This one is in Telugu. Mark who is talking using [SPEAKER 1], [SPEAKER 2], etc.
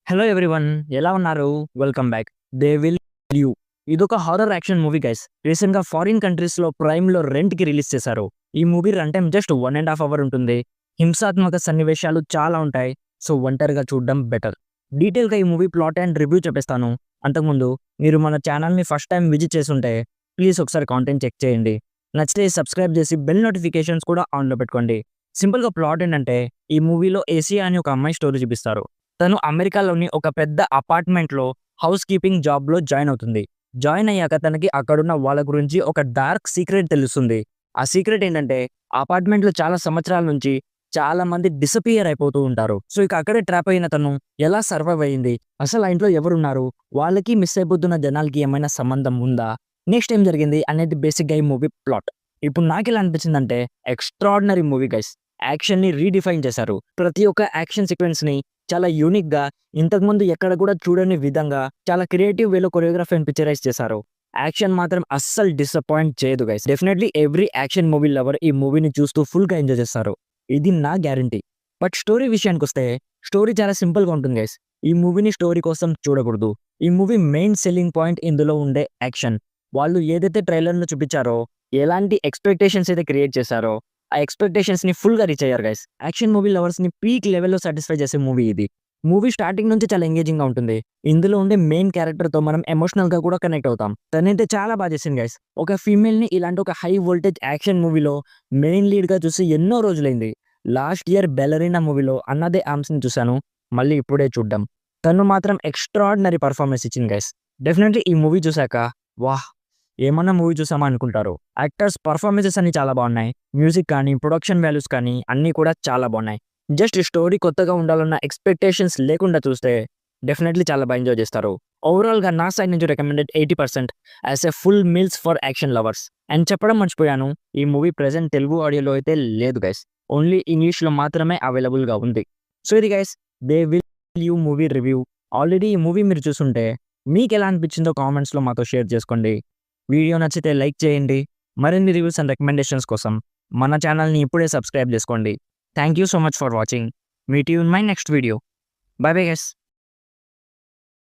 [SPEAKER 1] హలో ఎవ్రీవన్, ఎలా ఉన్నారు? Welcome back. They will you ఇదొక horror action movie guys. Recent గా ఫారిన్ కంట్రీస్ లో ప్రైమ్ లో రెంట్ కి రిలీజ్ చేశారు. ఈ movie run time just 1.5 hour ఉంటుంది. హింసాత్మక సన్నివేశాలు చాలా ఉంటాయి. సో ఒంటరిగా చూడడం బెటర్. డీటెయిల్ గా ఈ మూవీ ప్లాట్ అండ్ రివ్యూ చెప్పేస్తాను. అంతకుముందు మీరు మన ఛానల్ ని ఫస్ట్ టైం విజిట్ చేస్తుంటే ప్లీజ్ ఒకసారి కాంటెంట్ చెక్ చేయండి. నచ్చితే సబ్స్క్రైబ్ చేసి బెల్ నోటిఫికేషన్స్ కూడా ఆన్ లో పెట్టుకోండి. సింపుల్ గా ప్లాట్ ఏంటంటే, ఈ మూవీలో ఏసియా అని ఒక అమ్మాయి స్టోరీ చూపిస్తారు. తను అమెరికాలోని ఒక పెద్ద అపార్ట్మెంట్లో హౌస్ కీపింగ్ జాబ్లో జాయిన్ అవుతుంది. జాయిన్ అయ్యాక తనకి అక్కడున్న వాళ్ళ గురించి ఒక డార్క్ సీక్రెట్ తెలుస్తుంది. ఆ సీక్రెట్ ఏంటంటే, అపార్ట్మెంట్లో చాలా సంవత్సరాల నుంచి చాలా మంది డిసపియర్ అయిపోతూ ఉంటారు. సో ఇక అక్కడే ట్రాప్ అయిన తను ఎలా సర్వైవ్ అయ్యింది, అసలు ఆ ఇంట్లో ఎవరున్నారు, వాళ్ళకి మిస్ అయిపోతున్న జనాలకి ఏమైనా సంబంధం ఉందా, నెక్స్ట్ ఏం జరిగింది అనేది బేసిక్గా ఈ మూవీ ప్లాట్. ఇప్పుడు నాకు ఎలా అనిపించిందంటే, ఎక్స్ట్రాడినరీ మూవీ గైస్. యాక్షన్ని రీడిఫైన్ చేశారు. ప్రతి ఒక్క యాక్షన్ సీక్వెన్స్ని చాలా యూనిక్‌గా, ఇంతకుముందు ఎక్కడ కూడా చూడని విధంగా చాలా క్రియేటివ్ వేలో కొరియోగ్రఫీ అండ్ పిక్చరైజ్ చేశారు. యాక్షన్ మాత్రం అస్సలు డిసప్పాయింట్ చేయదు guys. Definitely every action movie lover ఈ మూవీని చూస్తూ ఫుల్‌గా ఎంజాయ్ చేస్తారు. ఇది నా గ్యారంటీ. బట్ స్టోరీ విషయానికొస్తే, స్టోరీ చాలా సింపుల్‌గా ఉంటుంది గైస్. ఈ మూవీని స్టోరీ కోసం చూడకూడదు. ఈ మూవీ మెయిన్ సెల్లింగ్ పాయింట్ ఇందులో ఉండే యాక్షన్. వాళ్ళు ఏదైతే ట్రైలర్‌లో చూపించారో, ఎలాంటి ఎక్స్‌పెక్టేషన్స్ అయితే క్రియేట్ చేశారో, ఆ ఎక్స్‌పెక్టేషన్స్‌ని ఫుల్‌గా రీచ్ అయ్యారు గైస్. యాక్షన్ మూవీ లవర్స్‌ని పీక్ లెవెల్‌లో సాటిస్ఫై చేసే మూవీ ఇది. మూవీ స్టార్టింగ్ నుంచి చాలా ఎంగేజింగ్‌గా ఉంటుంది. ఇందులో ఉండే మెయిన్ క్యారెక్టర్‌తో మనం ఎమోషనల్‌గా కూడా కనెక్ట్ అవుతాం. తనైతే చాలా బాగా చేసింది గైస్. ఒక ఫీమేల్‌ని ఇలాంటి ఒక హై వోల్టేజ్ యాక్షన్ మూవీలో మెయిన్ లీడ్‌గా చూసి ఎన్నో రోజులైంది. లాస్ట్ ఇయర్ 'బెలెరినా' మూవీలో అన్నదే ఆమ్స్‌ని చూశాను. మళ్ళీ ఇప్పుడే చూడ్డం. తను మాత్రం ఎక్స్ట్రార్డినరీ పర్ఫార్మెన్స్ ఇచ్చింది గైస్. డెఫినెట్‌లీ ఈ మూవీ చూసాక వాహ్! ఏమన్నా మూవీ చూసామా అనుకుంటారు. యాక్టర్స్ పర్ఫార్మెన్సెస్ అన్ని చాలా బాగున్నాయి. మ్యూజిక్ కానీ, ప్రొడక్షన్ వాల్యూస్ కానీ అన్నీ కూడా చాలా బాగున్నాయి. జస్ట్ స్టోరీ కొత్తగా ఉండాలన్న ఎక్స్‌పెక్టేషన్స్ లేకుండా చూస్తే డెఫినెట్‌లీ చాలా బాగా ఎంజాయ్ చేస్తారు. ఓవరాల్‌గా నా సైడ్ నుంచి recommended 80% as a full meals for action lovers. And చెప్పడం మర్చిపోయాను, ఈ మూవీ ప్రెజెంట్ తెలుగు ఆడియోలో అయితే లేదు గైస్. ఓన్లీ ఇంగ్లీష్‌లో మాత్రమే అవైలబుల్‌గా ఉంది. సో ఇది guys, they will you movie review. Already ఈ మూవీ మీరు చూసుంటే మీకెలా అనిపించిందో కామెంట్స్‌లో మాతో షేర్ చేసుకోండి. వీడియో నచ్చితే లైక్ చేయండి. మరిన్ని రివ్యూస్ అండ్ రికమెండేషన్స్ కోసం మన ఛానల్‌ని ఇప్పుడే సబ్స్క్రైబ్ చేసుకోండి. Thank you so much for watching. Meet you in my next video. By bye guys.